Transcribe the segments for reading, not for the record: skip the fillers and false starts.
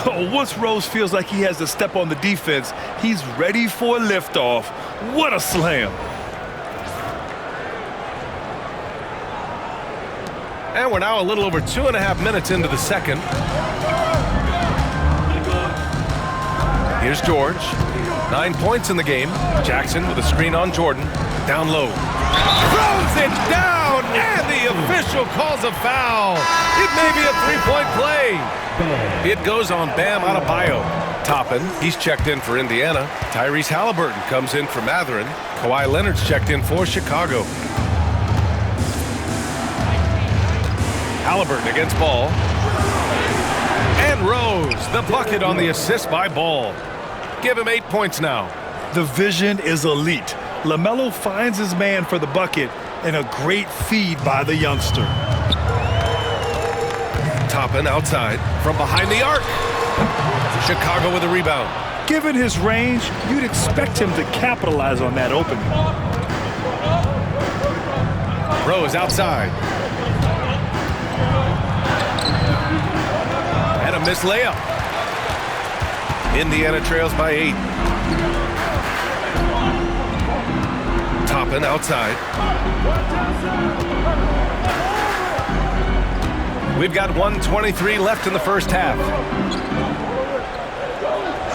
Oh, once Rose feels like he has to step on the defense, he's ready for a liftoff. What a slam. And we're now a little over 2.5 minutes into the second. Here's George. 9 points in the game. Jackson with a screen on Jordan. Down low. Throws it down, and the official calls a foul. It may be a three-point play. It goes on Bam Adebayo. Toppin, he's checked in for Indiana. Tyrese Halliburton comes in for Matherin. Kawhi Leonard's checked in for Chicago. Halliburton against Ball. And Rose, the bucket on the assist by Ball. Give him 8 points now. The vision is elite. LaMelo finds his man for the bucket, and a great feed by the youngster. Toppin outside from behind the arc. Chicago with a rebound. Given his range, you'd expect him to capitalize on that opening. Rose outside. And a missed layup. Indiana trails by 8. Toppin outside. We've got 1:23 left in the first half.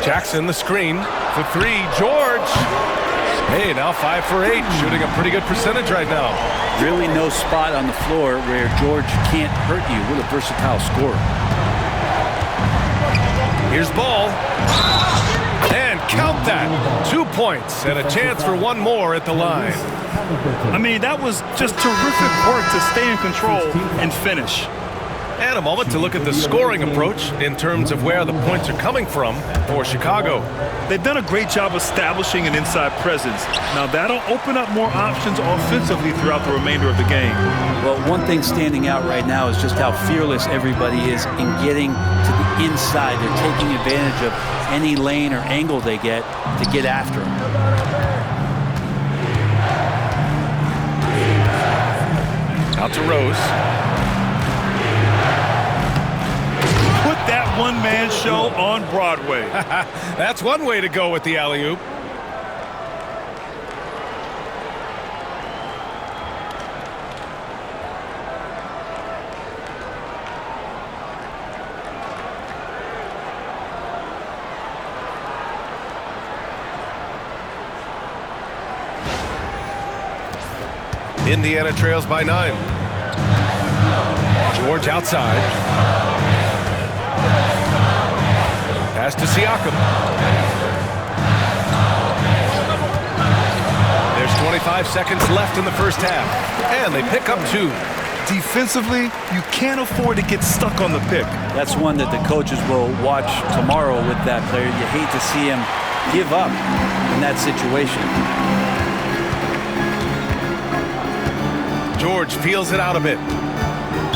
Jackson the screen for 3. George. Hey, now 5 for 8, shooting a pretty good percentage right now. Really no spot on the floor where George can't hurt you. What a versatile scorer. Here's Ball. And count that. 2 points and a chance for one more at the line. I mean, that was just terrific work to stay in control and finish. And a moment to look at the scoring approach in terms of where the points are coming from for Chicago. They've done a great job establishing an inside presence. Now that'll open up more options offensively throughout the remainder of the game. Well, one thing standing out right now is just how fearless everybody is in getting to the inside. They're taking advantage of any lane or angle they get to get after them. Out to Rose. That one-man show on Broadway. That's one way to go with the alley-oop. Indiana trails by 9. George outside. Pass to Siakam. There's 25 seconds left in the first half, and they pick up 2. Defensively, you can't afford to get stuck on the pick. That's one that the coaches will watch tomorrow with that player. You hate to see him give up in that situation. George feels it out a bit.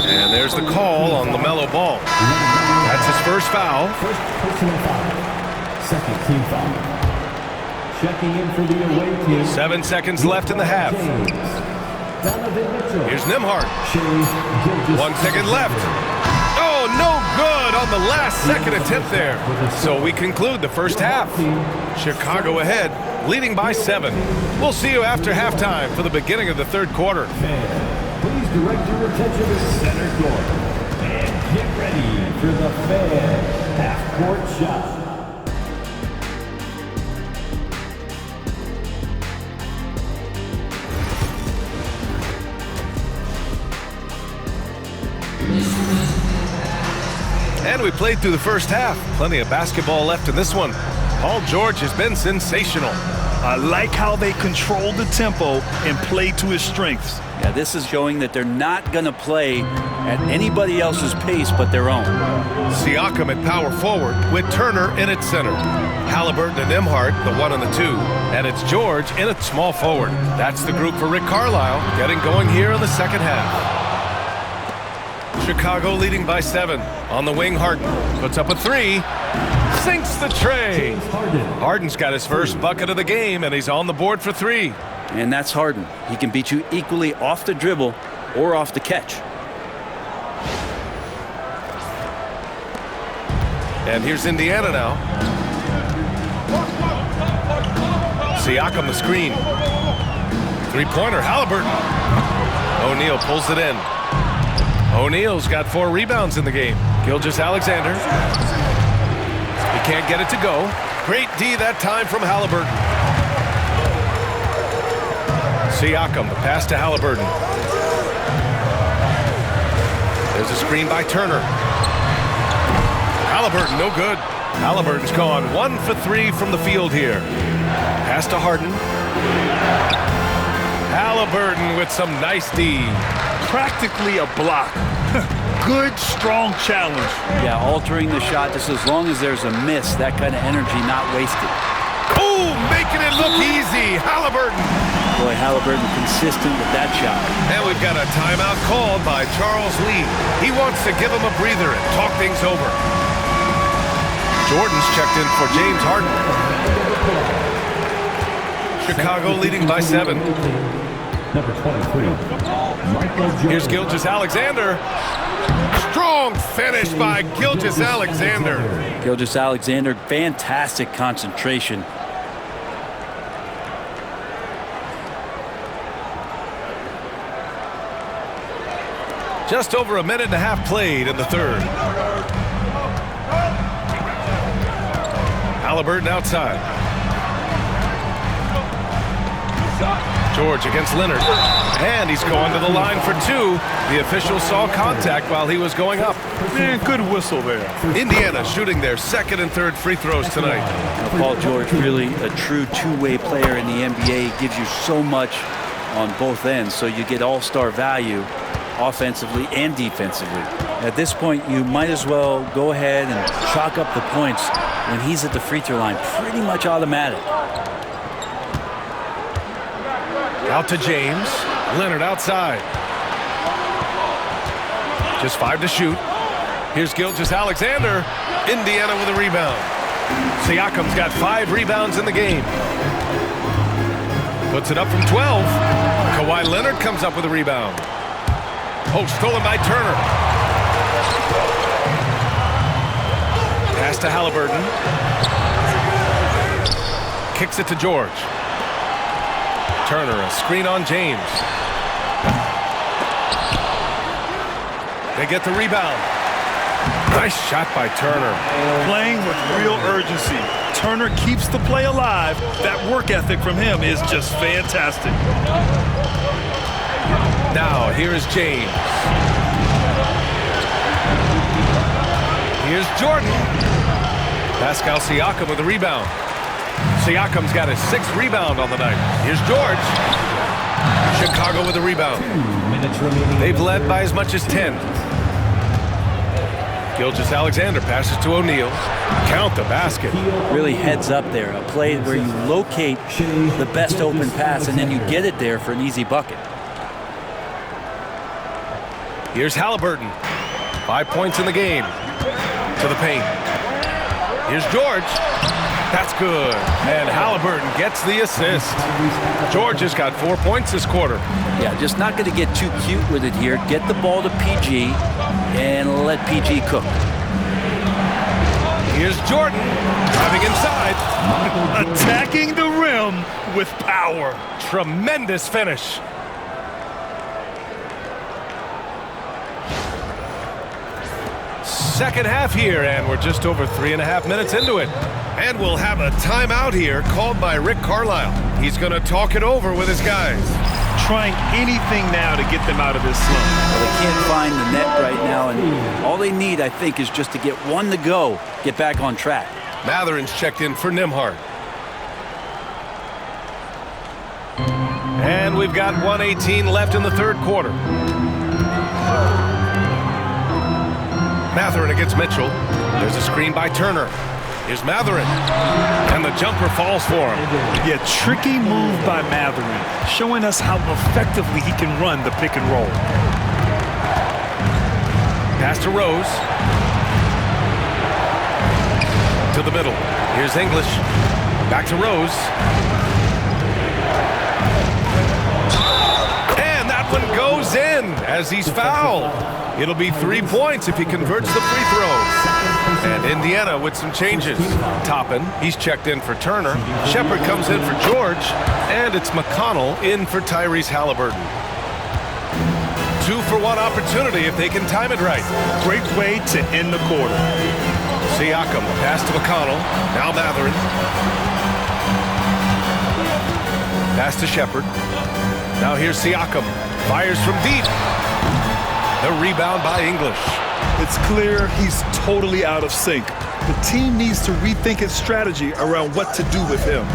And there's the call on LaMelo Ball. That's his first foul. First personal foul. Second team foul. Checking in for the away team. 7 seconds left in the half. Here's Nembhard. 1 second left. Oh, no good on the last second attempt there. So we conclude the first half. Chicago ahead, leading by 7. We'll see you after halftime for the beginning of the third quarter. Please direct your attention to center court and get ready for the Fan half-court shot. And we played through the first half. Plenty of basketball left in this one. Paul George has been sensational. I like how they control the tempo and play to his strengths. Yeah, this is showing that they're not going to play at anybody else's pace but their own. Siakam at power forward with Turner in at center. Halliburton and Nembhard, the 1 and the 2. And it's George in at small forward. That's the group for Rick Carlisle getting going here in the second half. Chicago leading by 7. On the wing, Harden puts up a 3. Sinks the tray. Harden's got his first bucket of the game, and he's on the board for 3. And that's Harden. He can beat you equally off the dribble or off the catch. And here's Indiana now. Siakam the screen. Three-pointer, Halliburton. O'Neal pulls it in. O'Neal's got 4 rebounds in the game. Gilgeous-Alexander. He can't get it to go. Great D that time from Halliburton. Siakam, the pass to Halliburton. There's a screen by Turner. Halliburton, no good. Halliburton's gone 1 for 3 from the field here. Pass to Harden. Halliburton with some nice D. Practically a block. Good, strong challenge. Yeah, altering the shot just as long as there's a miss, that kind of energy not wasted. Oh, making it look easy. Halliburton. Boy, Halliburton consistent with that shot. And we've got a timeout called by Charles Lee. He wants to give him a breather and talk things over. Jordan's checked in for James Harden. Chicago leading by 7. Number 23, Michael Jordan. Here's Gilgeous-Alexander. Strong finish by Gilgeous-Alexander. Gilgeous-Alexander, fantastic concentration. Just over a minute and a half played in the third. Halliburton outside. George against Leonard. And he's going to the line for 2. The official saw contact while he was going up. Man, good whistle there. Indiana shooting their second and third free throws tonight. Now, Paul George, really a true two-way player in the NBA. He gives you so much on both ends, so you get all-star value offensively and defensively. At this point, you might as well go ahead and chalk up the points when he's at the free throw line. Pretty much automatic. Out to James. Leonard outside. Just 5 to shoot. Here's Gilgeous-Alexander. Indiana with a rebound. Siakam's got 5 rebounds in the game. Puts it up from 12. Kawhi Leonard comes up with a rebound. Oh, stolen by Turner. Pass to Halliburton. Kicks it to George. Turner, a screen on James. They get the rebound. Nice shot by Turner. Playing with real urgency. Turner keeps the play alive. That work ethic from him is just fantastic. Now, here is James. Here's Jordan. Pascal Siakam with a rebound. Siakam's got his 6th rebound on the night. Here's George. Chicago with a rebound. 2 minutes remaining. They've led by as much as 10. Gilgeous-Alexander passes to O'Neal. Count the basket. Really heads up there. A play where you locate the best open pass and then you get it there for an easy bucket. Here's Halliburton. 5 points in the game. To the paint. Here's George. That's good. And Halliburton gets the assist. George has got 4 points this quarter. Yeah, just not going to get too cute with it here. Get the ball to PG and let PG cook. Here's Jordan. Driving inside. Attacking the rim with power. Tremendous finish. Second half here, and we're just over 3.5 minutes into it. And we'll have a timeout here called by Rick Carlisle. He's going to talk it over with his guys. Trying anything now to get them out of this slump. Well, they can't find the net right now, and all they need, I think, is just to get one to go, get back on track. Matherin's checked in for Nembhard. And we've got 1:18 left in the third quarter. Mathurin against Mitchell. There's a screen by Turner. Here's Mathurin. And the jumper falls for him. Yeah, tricky move by Mathurin, showing us how effectively he can run the pick and roll. Pass to Rose. To the middle. Here's English. Back to Rose. And that one goes in as he's fouled. It'll be 3 points if he converts the free throw. And Indiana with some changes. Toppin, he's checked in for Turner. Shepard comes in for George. And it's McConnell in for Tyrese Halliburton. 2-for-1 opportunity if they can time it right. Great way to end the quarter. Siakam, pass to McConnell. Now Mathurin. Pass to Shepard. Now here's Siakam. Fires from deep. The rebound by English. It's clear he's totally out of sync. The team needs to rethink its strategy around what to do with him.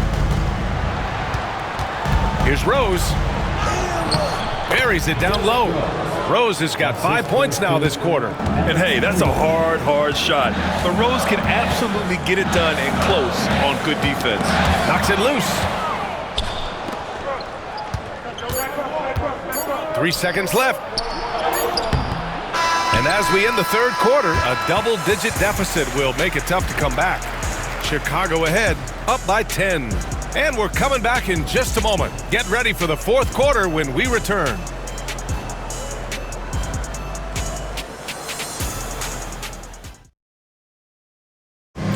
Here's Rose. Buries it down low. Rose has got 5 points now this quarter. And hey, that's a hard shot. But Rose can absolutely get it done and close on good defense. Knocks it loose. 3 seconds left. And as we end the third quarter, a double-digit deficit will make it tough to come back. Chicago ahead, up by 10. And we're coming back in just a moment. Get ready for the fourth quarter when we return.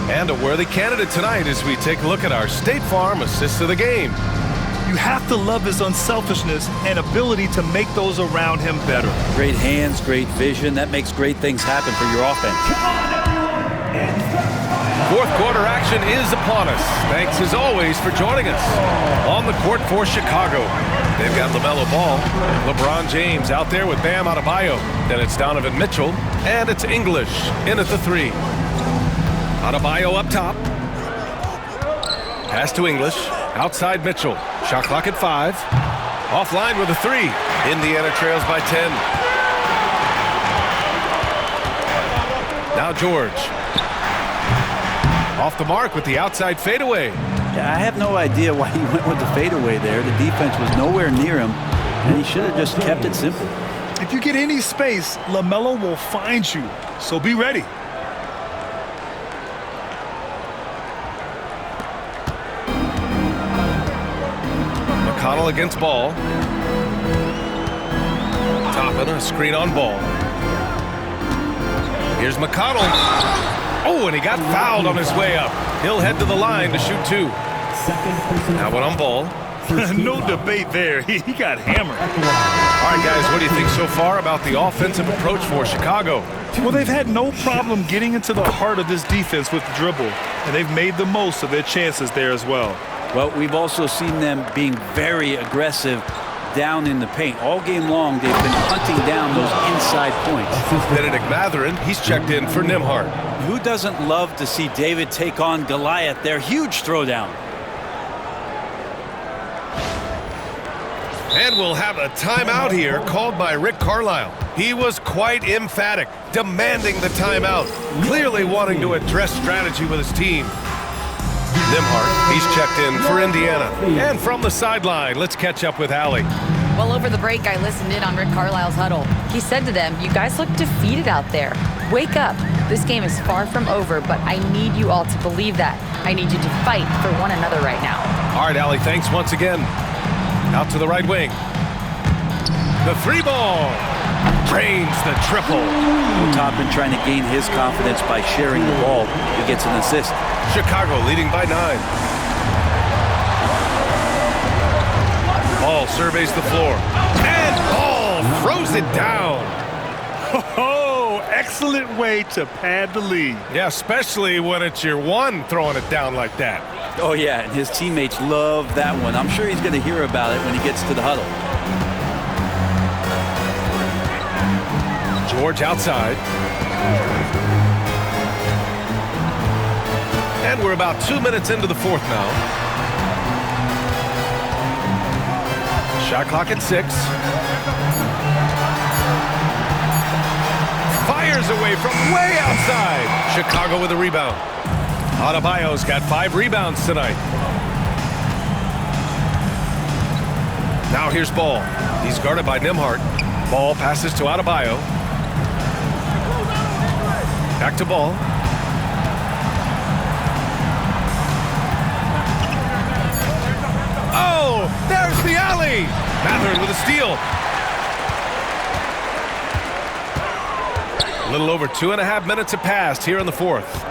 And a worthy candidate tonight as we take a look at our State Farm assist of the game. You have to love his unselfishness and ability to make those around him better. Great hands, great vision. That makes great things happen for your offense. Fourth quarter action is upon us. Thanks as always for joining us. On the court for Chicago, they've got LaMelo Ball, LeBron James out there with Bam Adebayo. Then it's Donovan Mitchell, and it's English in at the 3. Adebayo up top. Pass to English. Outside Mitchell. Shot clock at 5. Offline with a 3. Indiana trails by 10. Now George. Off the mark with the outside fadeaway. Yeah, I have no idea why he went with the fadeaway there. The defense was nowhere near him, and he should have just kept it simple. If you get any space, LaMelo will find you. So be ready. McConnell against Ball. Toppin, a screen on Ball. Here's McConnell. Oh, and he got fouled on his way up. He'll head to the line to shoot 2. Now one on Ball. No debate there. He got hammered. All right, guys, what do you think so far about the offensive approach for Chicago? Well, they've had no problem getting into the heart of this defense with the dribble, and they've made the most of their chances there as well. Well, we've also seen them being very aggressive down in the paint. All game long, they've been hunting down those inside points. Benedict Mathurin, he's checked in for Nembhard. Who doesn't love to see David take on Goliath? Their huge throwdown. And we'll have a timeout here called by Rick Carlisle. He was quite emphatic, demanding the timeout, clearly wanting to address strategy with his team. Nembhard, he's checked in for Indiana. And from the sideline, let's catch up with Allie. Well, over the break, I listened in on Rick Carlisle's huddle. He said to them, "You guys look defeated out there. Wake up. This game is far from over, but I need you all to believe that. I need you to fight for one another right now." All right, Allie, thanks once again. Out to the right wing. The 3 ball. Drains the triple. Toppin trying to gain his confidence by sharing the ball. He gets an assist. Chicago leading by 9. Ball surveys the floor. And Ball throws it down. Oh, excellent way to pad the lead. Yeah, especially when it's your one throwing it down like that. Oh, yeah, and his teammates love that one. I'm sure he's going to hear about it when he gets to the huddle. George outside. And we're about 2 minutes into the fourth now. Shot clock at 6. Fires away from way outside. Chicago with a rebound. Adebayo's got 5 rebounds tonight. Now here's Ball. He's guarded by Nembhard. Ball passes to Adebayo. Back to Ball. Oh, there's the alley. Mathurin with a steal. A little over 2.5 minutes have passed here in the fourth.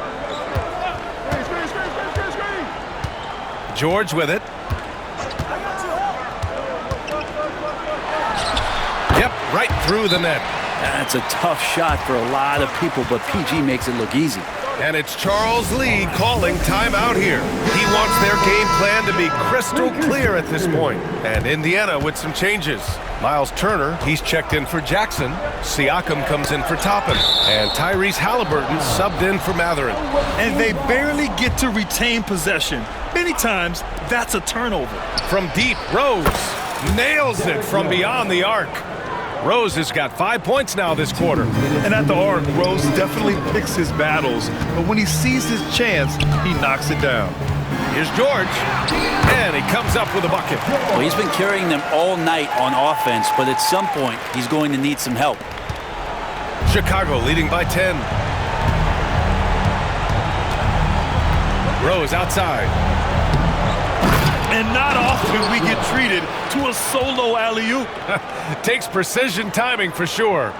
George with it. Yep, right through the net. That's a tough shot for a lot of people, but PG makes it look easy. And it's Charles Lee calling timeout here. He wants their game plan to be crystal clear at this point. And Indiana with some changes. Miles Turner, he's checked in for Jackson. Siakam comes in for Toppin. And Tyrese Halliburton subbed in for Mathurin. And they barely get to retain possession. Many times, that's a turnover. From deep, Rose nails it from beyond the arc. Rose has got 5 points now this quarter. And at the arc, Rose definitely picks his battles. But when he sees his chance, he knocks it down. Here's George. And he comes up with a bucket. Well, he's been carrying them all night on offense, but at some point, he's going to need some help. Chicago leading by 10. Rose outside. And not often we get treated to a solo alley-oop. Takes precision timing for sure.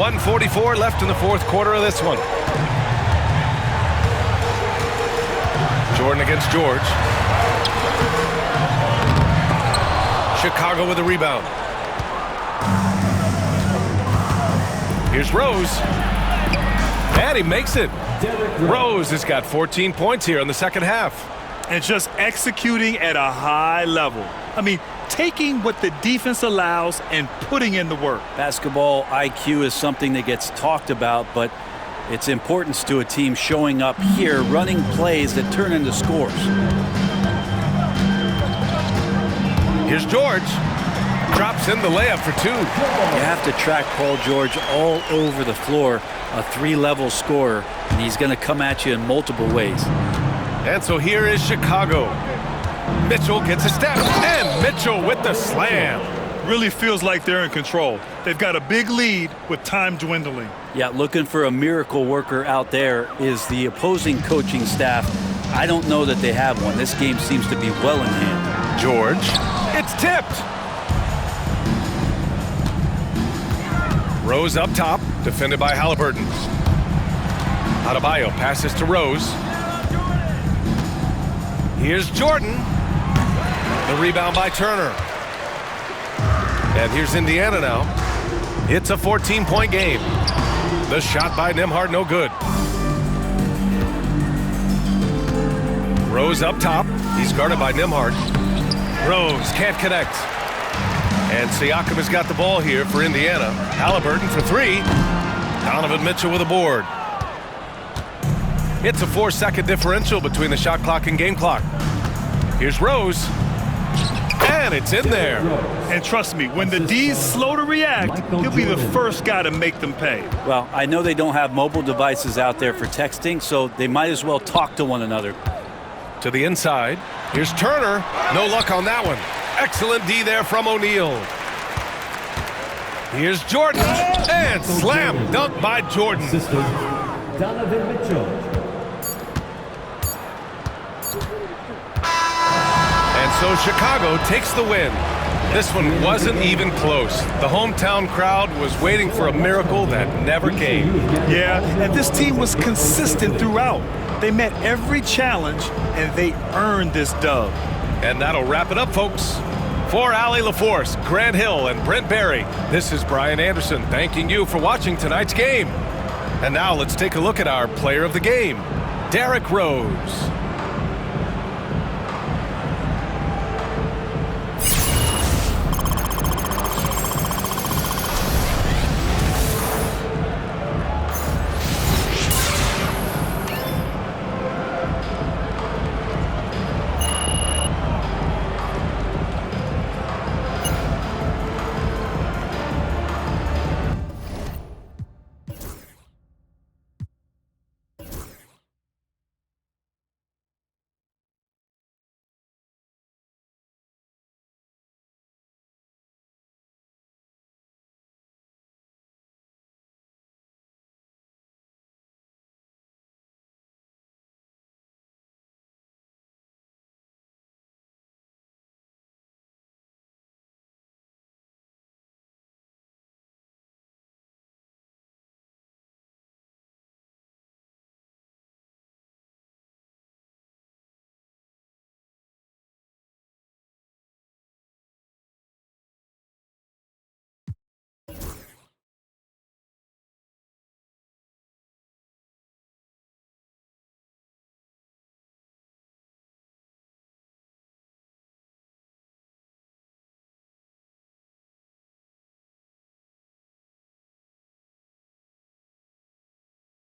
.144 left in the fourth quarter of this one. Jordan against George. Chicago with a rebound. Here's Rose. And he makes it. Rose has got 14 points here in the second half. And just executing at a high level. I mean, taking what the defense allows and putting in the work. Basketball IQ is something that gets talked about, but its importance to a team showing up here, running plays that turn into scores. Here's George. Drops in the layup for two. You have to track Paul George all over the floor, a three-level scorer, and he's going to come at you in multiple ways. And so here is Chicago. Mitchell gets a step, and Mitchell with the slam. Really feels like they're in control. They've got a big lead with time dwindling. Yeah, looking for a miracle worker out there is the opposing coaching staff. I don't know that they have one. This game seems to be well in hand. George, it's tipped. Rose up top, defended by Halliburton. Adebayo passes to Rose. Here's Jordan. The rebound by Turner. And here's Indiana now. It's a 14-point game. The shot by Nembhard, no good. Rose up top. He's guarded by Nembhard. Rose can't connect. And Siakam has got the ball here for Indiana. Halliburton for three. Donovan Mitchell with a board. It's a 4-second differential between the shot clock and game clock. Here's Rose. And it's in there. And trust me, when the D's slow to react, he'll be the first guy to make them pay. Well, I know they don't have mobile devices out there for texting, so they might as well talk to one another. To the inside. Here's Turner. No luck on that one. Excellent D there from O'Neal. Here's Jordan. And slam dunk by Jordan. Donovan Mitchell. And so Chicago takes the win. This one wasn't even close. The hometown crowd was waiting for a miracle that never came. Yeah, and this team was consistent throughout. They met every challenge, and they earned this dub. And that'll wrap it up, folks. For Allie LaForce, Grant Hill, and Brent Barry, this is Brian Anderson thanking you for watching tonight's game. And now let's take a look at our player of the game, Derrick Rose.